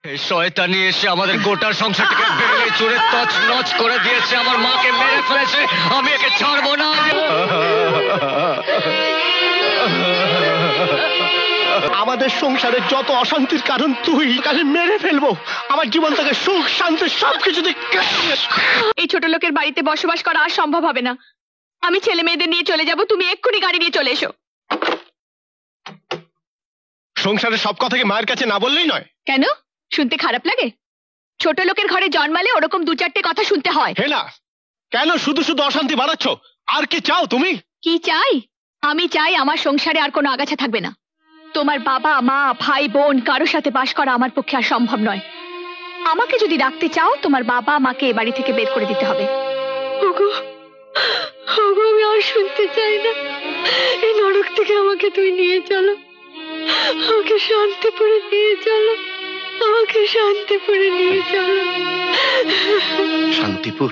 এই শয়তানি এসে আমাদের গোটা সংসারটাকে ভেঙে চুরে তছনছ করে দিয়েছে, আমার মাকে মেরে ফেলেছে, আমি একে ছাড়বো না। আমাদের সংসারে যত অশান্তির কারণ তুই, তাকে মেরে ফেলবো। আমার জীবন থেকে সুখ শান্তি সবকিছু। এই ছোট লোকের বাড়িতে বসবাস করা আর সম্ভব হবে না। আমি ছেলে মেয়েদের নিয়ে চলে যাব, তুমি এক্ষুনি গাড়ি নিয়ে চলে এসো। সংসারের সব কথা কি মায়ের কাছে না বললেই নয়? কেন, শুনতে খারাপ লাগে? ছোট লোকের ঘরে জন্মালে ওরকম দু চারটে কথা শুনতে হয়। হে না, কেন শুধু শুধু অশান্তি বাড়াচ্ছ? আর কি চাও তুমি? কি চাই? আমি চাই আমার সংসারে আর কোনো আগাছা থাকবে না। তোমার বাবা মা ভাই বোন কারোর সাথে বাস করা আমার পক্ষে আর সম্ভব নয়। আমাকে যদি রাখতে চাও, তোমার বাবা মাকে এ বাড়ি থেকে বের করে দিতে হবে। ওগো, ওগো, আমি আর শুনতে চাই না। এই নরক থেকে আমাকে তুমি নিয়ে চলো, আমাকে শান্তিপুরে নিয়ে চলো, আমাকে শান্তিপুরে নিয়ে চলো। শান্তিপুর?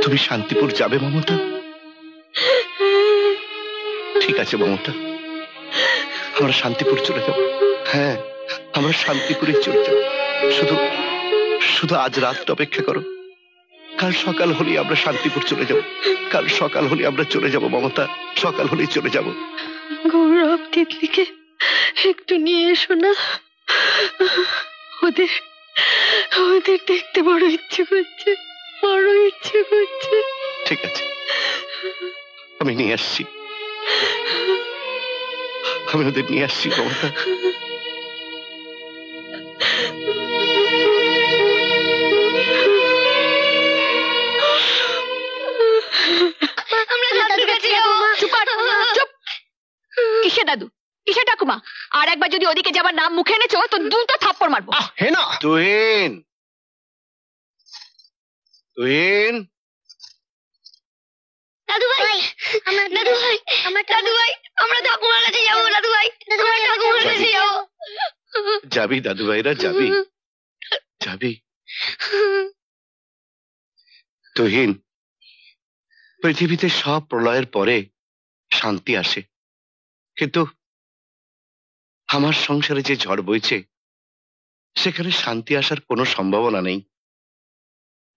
তুমি শান্তিপুর যাবে মমতা? ঠিক আছে মমতা, আমরা শান্তিপুর চলে যাব। হ্যাঁ, আমরা শান্তিপুরে চলে যাব। শুধু শুধু আজ রাতটা অপেক্ষা করো। কাল সকাল হলেই আমরা শান্তিপুর চলে যাব। কাল সকাল হলে আমরা চলে যাব মমতা, সকাল হলেই চলে যাব। গৌরব তিতলিকে একটু নিয়ে এসো না, ওদের ওদের দেখতে বড় ইচ্ছে করছে, বড় ইচ্ছে করছে। ঠিক আছে, আমি নিয়ে আসছি, আমি ওদের নিয়ে আসছি মমতা। কিসে দাদু, কিসে ঠাকুমা? আর একবার যদি ওদিকে যাবার নাম মুখে এনেছো তো দুটো থাপ্পড় মারবো। হে না তুহিন, তুহিন। দাদু ভাই, দাদু ভাই, দাদু ভাই, আমরা ঠাকুমার কাছে যাবো। দাদু ভাই, আমরা ঠাকুমার কাছে যাবো। যাবি দাদু ভাইরা, যাবি যাবি। তুহিন, পৃথিবীতে সব প্রলয়ের পরে শান্তি আসে, কিন্তু আমার সংসারে যে ঝড় বইছে সেখানে শান্তি আসার কোনো সম্ভাবনা নেই।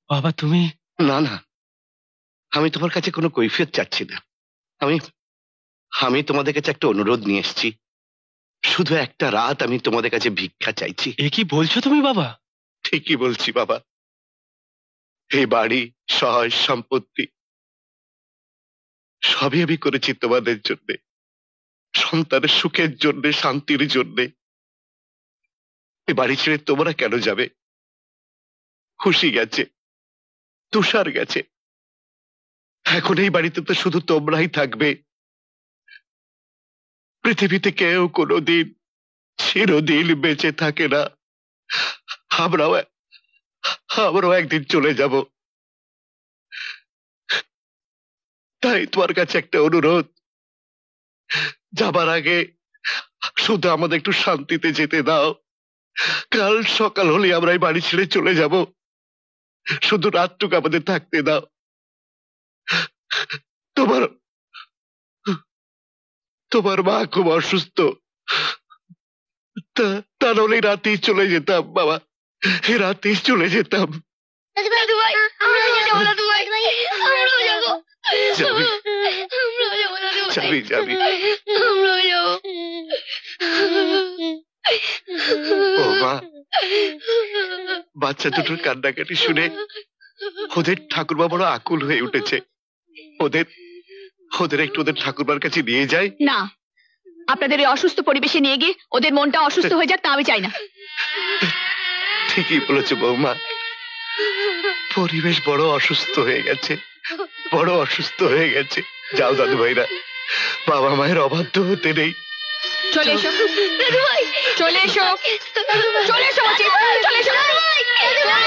বাবা তুমি? না না, আমি তোমার কাছে কোনো কৈফিয়ত চাচ্ছি না। আমি আমি তোমাদের কাছে একটা অনুরোধ নিয়ে এসেছি। শুধু একটা রাত আমি তোমাদের কাছে ভিক্ষা চাইছি। এ কি বলছো তুমি বাবা? ঠিকই বলছি বাবা। এই বাড়ি, সহায় সম্পত্তি সবই আমি করেছি তোমাদের জন্য, সন্তানের সুখের জন্য, শান্তির জন্য। এই বাড়ি ছেড়ে তোমরা কেন যাবে? খুশি গেছে, তুষার গেছে, এখন এই বাড়িতে তো শুধু তোমরাই থাকবে। পৃথিবীতে কেউ কোনোদিন চিরদিন বেঁচে থাকে না। আমরাও একদিন চলে যাব। তাই তোমার কাছে একটা অনুরোধ, যাবার আগে শুধু আমাদের একটু শান্তিতে যেতে দাও। কাল সকাল হলে আমরা এই বাড়ি ছেড়ে চলে যাব। শুধু রাতটুকু আমাদের থাকতে দাও। তোমার তোমার মা খুব অসুস্থ, তা নাহলে রাতেই চলে যেতাম বাবা, এই রাতেই চলে যেতাম। দাদু ভাই, আমরাও যাবো। দাদু ভাই, আমরাও যাবো। যাবি আমরাও যাবো দাদু ভাই, যাবি যাবি। আমরাও যাবো। ও মা, বাচ্চা দুটোর কান্নাকাটি শুনে ওদের ঠাকুরমা বড় আকুল হয়ে উঠেছে। ওদের ওদের একটু ওদের ঠাকুরমার কাছে নিয়ে যাই। না, আপনাদের এই অসুস্থ পরিবেশে নিয়ে গিয়ে ওদের মনটা অসুস্থ হয়ে যাক তা আমি চাই না। ঠিকই বলেছো বৌমা, পরিবেশ বড় অসুস্থ হয়ে গেছে, বড় অসুস্থ হয়ে গেছে। যাও দাদু ভাইরা, বাবা মায়ের অবাধ্য হতে নেই। চলে এসো দাদু ভাই, চলে এসো, চলে এসো বলছি, চলে এসো। দাদু ভাই, দাদু ভাই,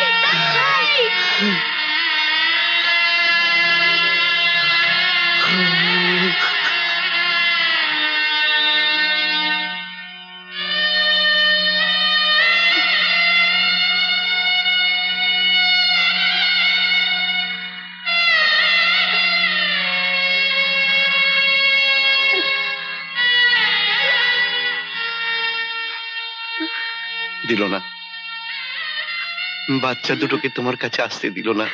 দাদু ভাই। দিল না, বাচ্চা দুটোকে তোমার কাছে আসতে দিল না।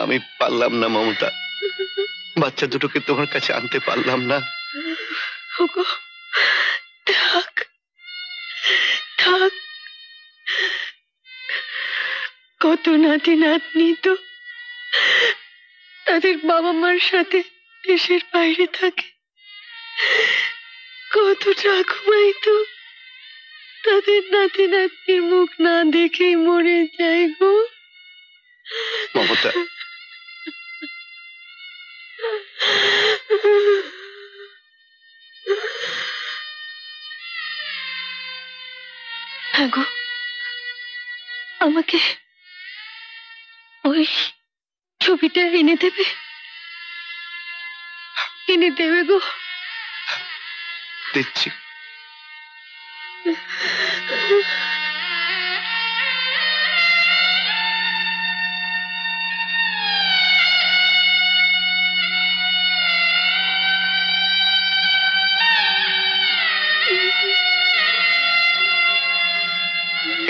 আমি পারলাম না মমতা, বাচ্চা দুটোকে তোমার কাছে আনতে পারলাম না। ওগো, থাক থাক, কত নাতি নাতনি তো তাদের বাবা মার সাথে দেশের বাইরে থাকে, কত ঠাকুমাই তো তাদের নাতি নাতনির মুখ না দেখেই মরে যায় গো। মমতা, হ্যাঁ গো, আমাকে ওই ছবিটা এনে দেবে, এনে দেবে গো। দিচ্ছি।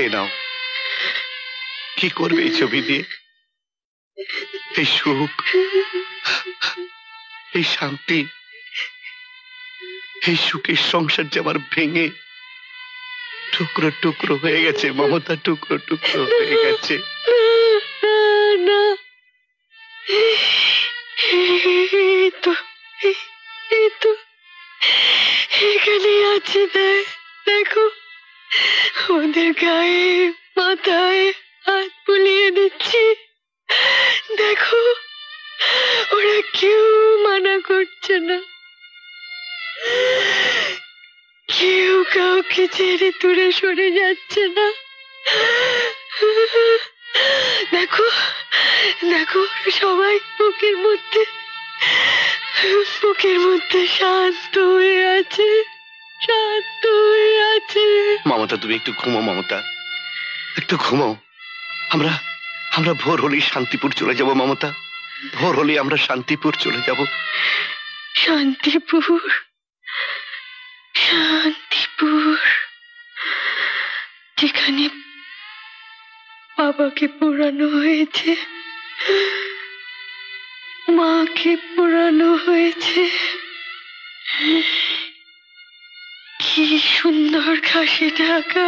এ নাও, কি করবে এই ছবি দিয়ে? এই সুখ, এই শান্তি, এই সুখের সংসার যে আমার ভেঙে টুকরো টুকরো হয়ে গেছে মমতা, টুকরো টুকরো হয়ে গেছে। না, এই তো এখানে আছে, দেখো ওদের গায়ে মাথায় হাত বুলিয়ে দিচ্ছি, দেখো ওরা কেউ মানা করছে না, কেউ কাউকে ছেড়ে দূরে সরে যাচ্ছে না। দেখো দেখো, সবাই বুকের মধ্যে শান্ত হয়ে আছে, শান্ত হয়ে আছে। মমতা, তুমি একটু ঘুমো মমতা, একটু ঘুমো। আমরা ভোর হলেই শান্তিপুর চলে যাব মমতা, ভোর হলেই আমরা শান্তিপুর চলে যাব। শান্তিপুর, শান্তিপুর, যেখানে বাবাকে পোড়ানো হয়েছে, মাকে পোড়ানো হয়েছে। কি সুন্দর ঘাসে ঢাকা,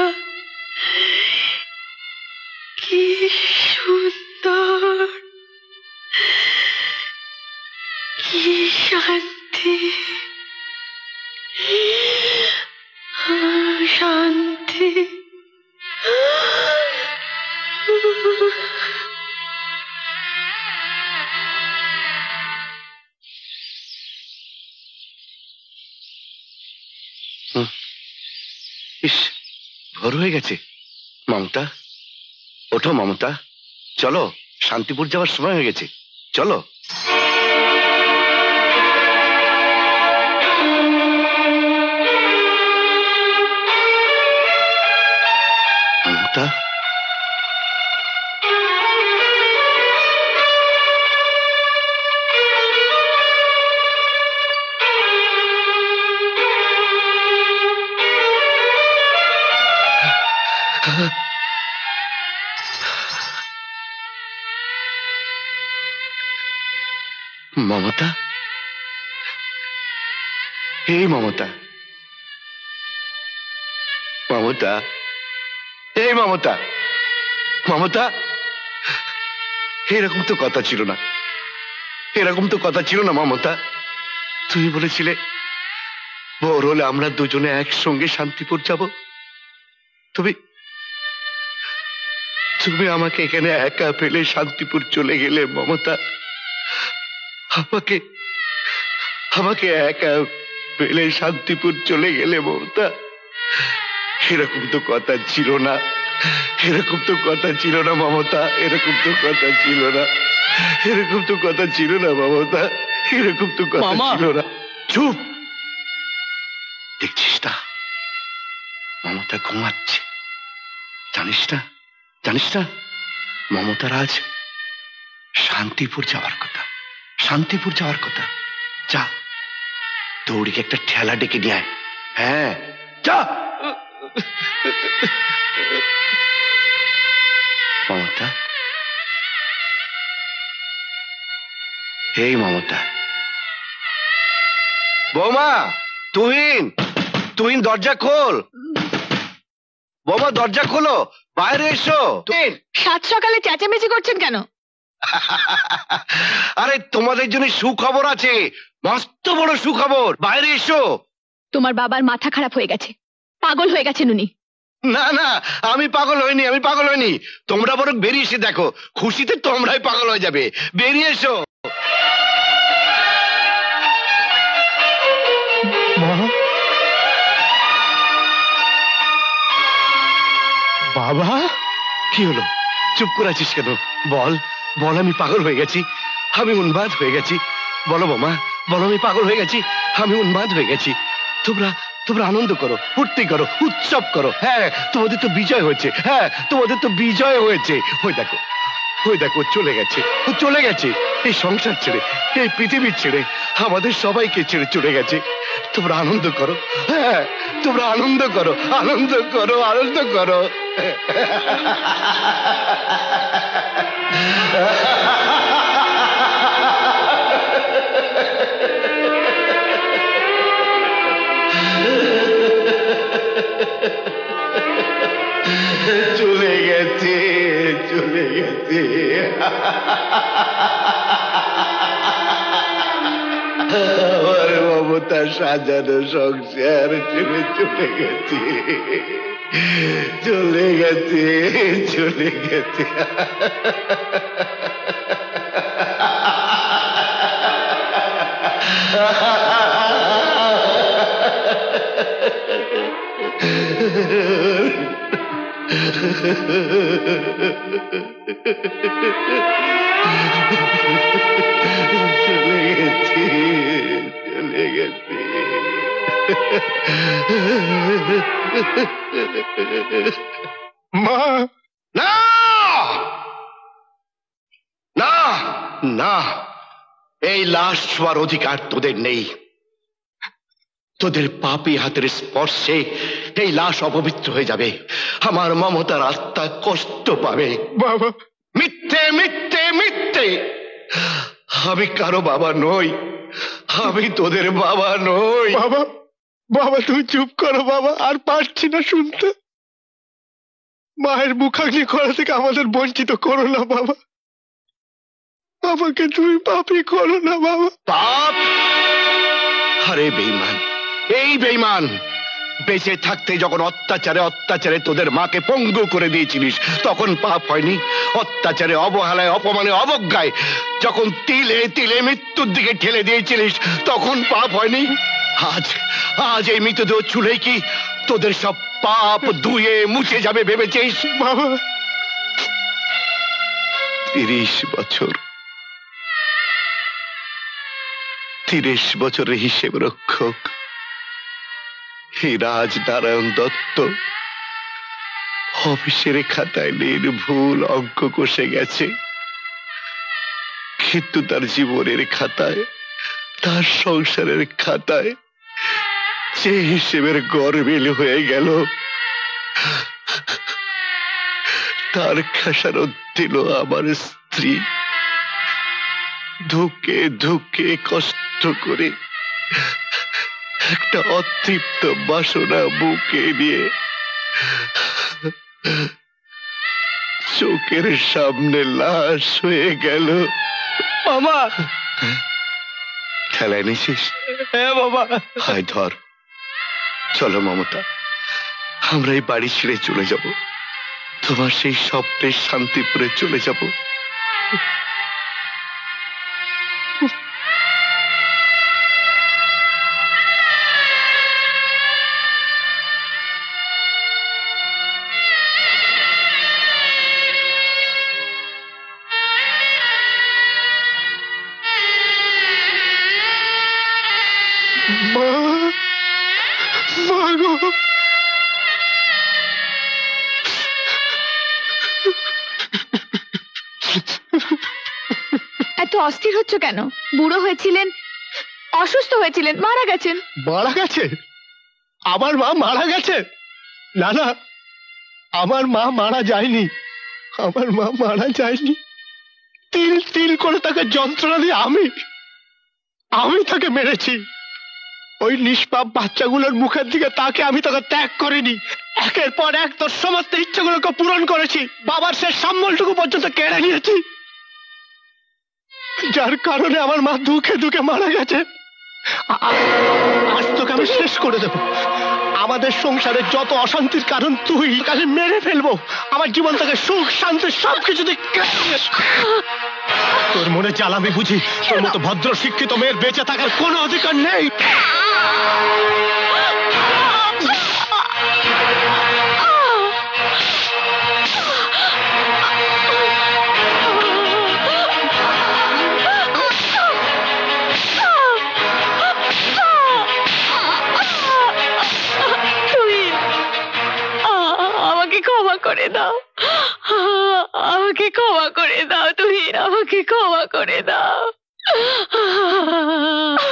কি সুন্দর, কি শান্তি, শান্তি। ইস, ভোর হয়ে গেছে। মমতা, ওঠো মমতা, চলো, শান্তিপুর যাওয়ার সময় হয়ে গেছে, চলো। মমতা, মমতা, এই মমতা, মমতা, এই মমতা, মমতা, এরকম তো কথা ছিল না, এরকম তো কথা ছিল না মমতা। তুমি বলেছিলে ভোর হলে আমরা দুজনে একসঙ্গে শান্তিপুর যাব। তুমি আমাকে এখানে একা ফেলে শান্তিপুর চলে গেলে মমতা, আমাকে একা ফেলে শান্তিপুর চলে গেলে মমতা। এরকম তো কথা ছিল না, এরকম তো কথা ছিল না মমতা, এরকম তো কথা ছিল না, এরকম তো কথা ছিল না মমতা, এরকম তো কথা ছিল না। চুপ, দেখছিস না মমতা ঘুমাচ্ছে? জানিস না মমতার আজ শান্তিপুর যাওয়ার কথা, শান্তিপুর যাওয়ার কথা। যা, দৌড়িকে একটা ঠেলা ডেকে নিয়ে আয়। হ্যাঁ, যা। মমতা, এই মমতা। বৌমা, তুহিন, তুহিন দরজা খোল। বৌমা দরজা খোলো, বাইরে এসো। তুহিন। সাত সকালে চেঁচামেচি করছেন কেন? আরে তোমাদের জন্য সুখবর আছে, মস্ত বড় সুখবর, বাইরে এসো। তোমার বাবার মাথা খারাপ হয়ে গেছে, পাগল হয়ে গেছেন উনি। না না, আমি পাগল হইনি, আমি পাগল হইনি। তোমরা বরং বেরিয়ে এসে দেখো, খুশিতে তোমরাই পাগল হয়ে যাবে। বেরিয়ে এসো। বাবা, কি হলো? চুপ করে আছিস কেন? বল বল, আমি পাগল হয়ে গেছি, আমি উন্মাদ হয়ে গেছি। বলো বোমা, বলো আমি পাগল হয়ে গেছি, আমি উন্মাদ হয়ে গেছি। তোমরা তোমরা আনন্দ করো, ফুর্তি করো, উৎসব করো। হ্যাঁ, তোমাদের তো বিজয় হয়েছে। হ্যাঁ, তোমাদের তো বিজয় হয়েছে। ওই দেখো, ওই দেখো, চলে গেছে, ও চলে গেছে। এই সংসার ছেড়ে, এই পৃথিবীর ছেড়ে, আমাদের সবাইকে ছেড়ে চলে গেছে। তোমরা আনন্দ করো। হ্যাঁ, তোমরা আনন্দ করো, আনন্দ করো, আনন্দ করো। চলে গেছে, চলে গেছে। আমার মমতা সাজানো সংসার ছেড়ে চলে গেছে, চলে গেছে, চলে গেছে। চলে গেছে, চলে গেছে। মা, না না না, এই লাশ ছোঁয়ার অধিকার তোদের নেই। তোদের পাপী হাতের স্পর্শে এই লাশ অপবিত্র হয়ে যাবে। আমার মমতার আত্মা কষ্ট পাবে। বাবা, মিথ্যে মিথ্যে মিথ্যে। আমি কারো বাবা নই, আমি তোদের বাবা নই। বাবা, বাবা তুমি চুপ করো বাবা, আর পারছি না শুনতে। মায়ের মুখাগ্নি করা থেকে আমাদের বঞ্চিত করো না বাবা। আমাকে তুমি পাপী করো না বাবা। পাপ? আরে বেঈমান, এই বেঈমান, বেঁচে থাকতে যখন অত্যাচারে অত্যাচারে তোদের মাকে পঙ্গু করে দিয়েছিলিস তখন পাপ হয়নি? অত্যাচারে, অবহেলায়, অপমানে, অবজ্ঞায় যখন তিলে তিলে মৃত্যুর দিকে ঠেলে দিয়েছিলিস তখন পাপ হয়নি? আজ আজ এই মৃতদেহ ছুলে কি তোদের সব পাপ ধুয়ে মুছে যাবে ভেবেছিস? বাবা, 30 বছর, 30 বছরের হিসেব রক্ষক এই রাজনারায়ণ দত্ত অফিসের খাতায় নির্ভুল অঙ্ক কষে গেছে, কিন্তু তার জীবনের খাতায়, তার সংসারের খাতায় যে হিসেবের গরমিল হয়ে গেল, তার খেসারত দিল আমার স্ত্রী। ধুকে ধুকে কষ্ট করে একটা অতৃপ্ত বাসনা বুকে নিয়ে চোখের সামনে লাশ হয়ে গেল। বাবা, ঠেলায় নিছিস? হ্যাঁ বাবা। হায় ধর, চলো মমতা, আমরা এই বাড়ি ছেড়ে চলে যাব, তোমার সেই স্বপ্নের শান্তিপুরে চলে যাব। এত অস্থির হচ্ছ কেন? বুড়ো হয়েছিলেন, অসুস্থ হয়েছিলেন, মারা গেছেন। মারা গেছে? আমার মা মারা গেছে? না না, আমার মা মারা যায়নি, আমার মা মারা যায়নি। তিল তিল করে তাকে যন্ত্রণা দিয়ে আমি তাকে মেরেছি। ওই নিষ্পাপ বাচ্চাগুলোর মুখের দিকে তাকে আমি তাকে ত্যাগ করিনি। একের পর এক তোর সমস্ত ইচ্ছেগুলোকে পূরণ করেছি, বাবার শেষ সম্বলটুকু পর্যন্ত কেড়ে নিয়েছি, যার কারণে আমার মা দুঃখে দুঃখে মারা গেছে। আজ তোকে আমি শেষ করে দেব। আমাদের সংসারে যত অশান্তির কারণ তুই, কাজে মেরে ফেলবো। আমার জীবন থেকে সুখ শান্তি সবকিছু তোর মনে চাল আমি বুঝি। তোর মতো ভদ্র শিক্ষিত মেয়ের বেঁচে থাকার কোনো অধিকার নেই। আমাকে ক্ষমা করে দাও, আমাকে ক্ষমা করে দাও, তুমি আমাকে ক্ষমা করে দাও।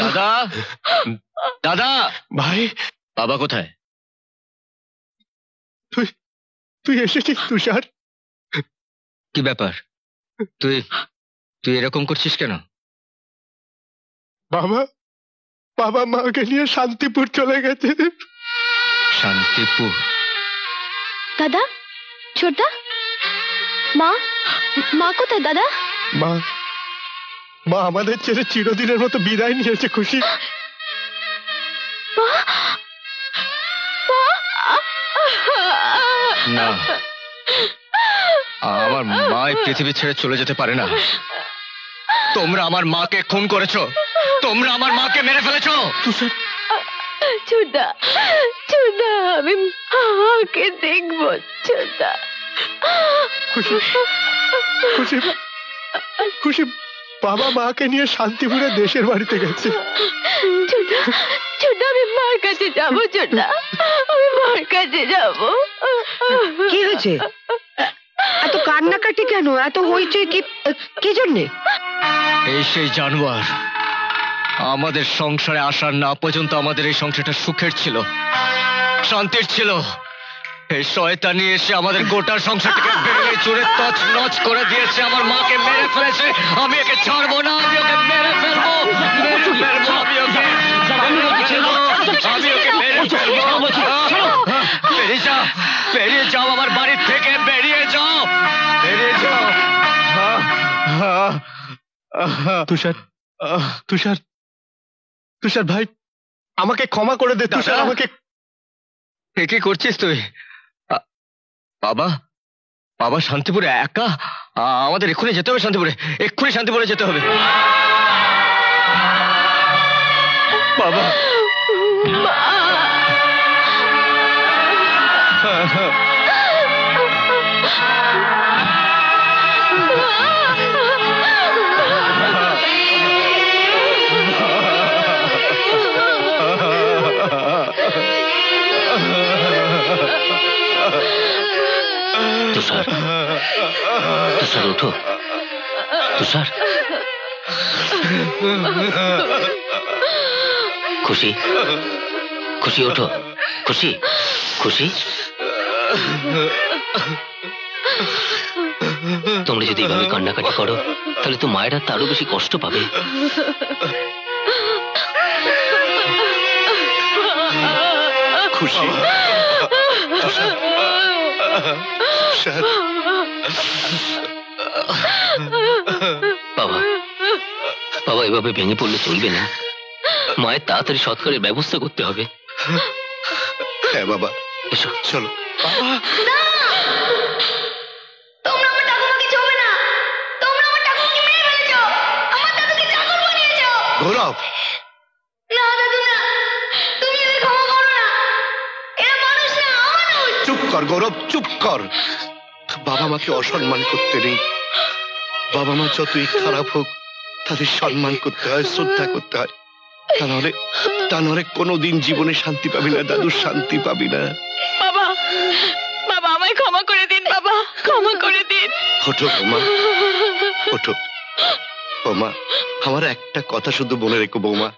দাদা, দাদা, ভাই, বাবা কোথায়? তুই এসেছিস তুষার? কি ব্যাপার? তুই তুই এরকম করছিস কেন? বাবা মাকে নিয়ে শান্তিপুর চলে গেছে। শান্তিপুর? দাদা, ছোটদা, মা মা কোথায় দাদা? মা আমাদের ছেড়ে চিরদিনের মতো বিদায় নিয়েছে। খুশি? না, আমার মা এই পৃথিবী ছেড়ে চলে যেতে পারে না। তোমরা আমার মাকে খুন করেছো, তোমরা আমার মাকে মেরে ফেলেছো। ছোটদা, ছোটদা, আমি মাকে দেখবো। ছোটদা, খুশি খুশি বাবা মাকে নিয়ে শান্তিপুরে দেশের বাড়িতে গেছে। ছোটদা, ছোটদা, আমি মার কাছে যাবো। ছোটদা, আমি মার কাছে যাবো। কি হয়েছে? এত কান্নাকাটি কেন? এত হইচই কি জন্যে? এই সেই জানোয়ার আমাদের সংসারে আসার না পর্যন্ত আমাদের এই সংসারটা সুখের ছিল, শান্তির ছিল। এই শয়তানি এসে আমাদের গোটা সংসারটাকে ভেঙে চুরে তছনছ করে দিয়েছে, আমার মাকে মেরে ফেলেছে। আমি একে ছাড়বো না, আমি ওকে মেরে ফেলবো, মেরে ফেলবো, আমি ওকে মেরে ফেলবো। বেরিয়ে যাও, বেরিয়ে যাও আমার বাড়ির থেকে, বেরিয়ে যাও, বেরিয়ে যাও। তুষার, তুষার, তুষার ভাই, আমাকে ক্ষমা করে দে। তুষার, আমাকে। কি করছিস তুই? বাবা, বাবা শান্তিপুরে একা? আমাদের এক্ষুনি যেতে হবে শান্তিপুরে, এক্ষুনি শান্তিপুরে যেতে হবে। বাবা, তুষার, তুষার ওঠো। তুষার, খুশি, খুশি ওঠো। খুশি, খুশি, তোমরা যদি এভাবে কান্নাকাটি করো তাহলে তো মায়েরা তারও বেশি কষ্ট পাবে। খুশি, বাবা, বাবা এভাবে ভেঙে পড়লে চলবে না। মায়ের তাড়াতাড়ি সৎকারের ব্যবস্থা করতে হবে। হ্যাঁ বাবা, এসো। চলো। তোমরা আমার ঠাকুমাকে ছোবে না, তোমরা আমার ঠাকুমাকে মেরে ফেলেছো, আমার দাদুকে চাকর বানিয়েছো। গৌরব, না দাদু না, তুমি এদের ক্ষমা করো না, এরা মানুষ না, অমানুষ। চুপ কর গৌরব, চুপ কর। বাবা মাকে অসম্মান করতে নেই। বাবা মা যতই খারাপ হোক তাদের সম্মান করতে হয়, শ্রদ্ধা করতে হয়। তা নাহলে কোনোদিন জীবনে শান্তি পাবি না দাদু, শান্তি পাবি না। বাবা, বাবা আমায় ক্ষমা করে দিন, বাবা ক্ষমা করে দিন। ওঠো বৌমা, ওঠো। বৌমা, আমার একটা কথা শুধু মনে রেখো বৌমা,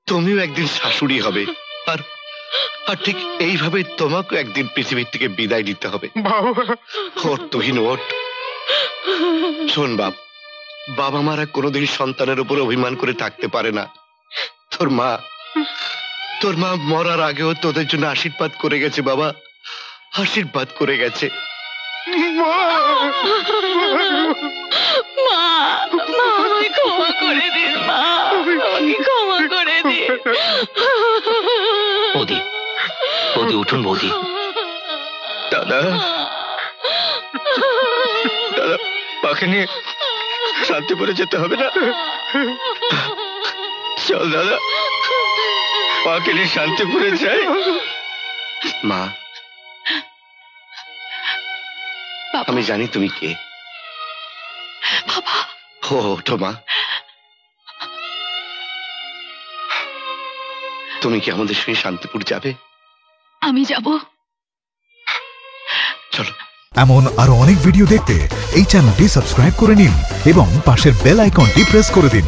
তুমিও একদিন শাশুড়ি হবে, আর আর ঠিক এইভাবে তোমাকে একদিন পৃথিবীর থেকে বিদায় নিতে হবে। ওঠ তুহিন, ওঠ। শোন বাবা মারা কোনোদিন সন্তানের উপর অভিমান করে থাকতে পারে না। তোর মা মরার আগেও তোদের জন্য আশীর্বাদ করে গেছে বাবা, আশীর্বাদ করে গেছে। মা আমায় ক্ষমা করে দিন, মা আমাকে ক্ষমা করে দিন। বৌদি, বৌদি উঠুন বৌদি। দাদা দাদা, মাকে নিয়ে শান্তিপুরে যেতে হবে না? চল দাদা, মাকে নিয়ে শান্তিপুরে যাই। মা, আমি জানি তুমি কে। বাবা, ওঠো মা। তুমি কি আমাদের সঙ্গে শান্তিপুর যাবে? আমি যাব। চলো। এমন আরো অনেক ভিডিও দেখতে এই চ্যানেলটি সাবস্ক্রাইব করে নিন এবং পাশের বেল আইকনটি প্রেস করে দিন।